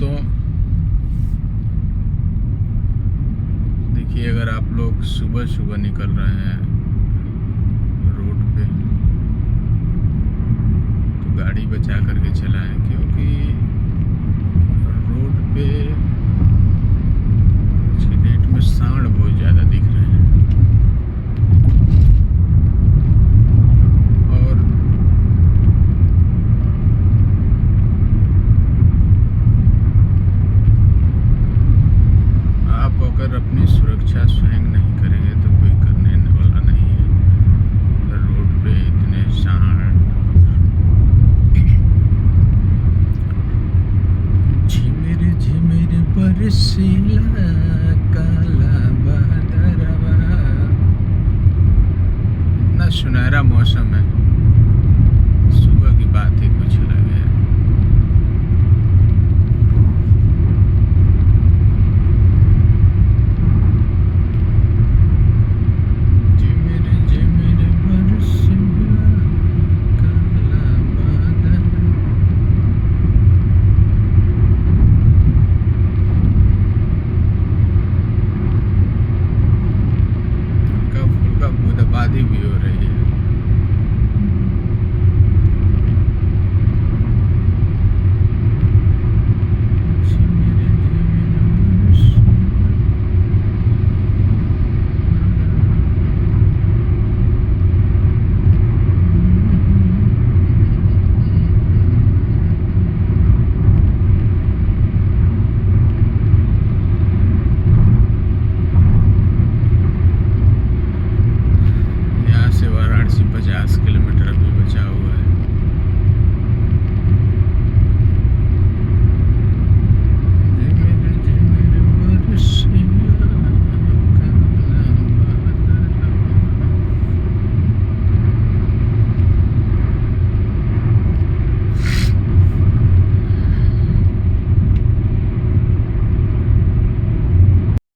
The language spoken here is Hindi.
दोस्तों, देखिए अगर आप लोग सुबह सुबह निकल रहे हैं रोड पे तो गाड़ी बचा करके चलाएं, क्योंकि रोड पे आज की डेट में सांड बहुत ज़्यादा दिख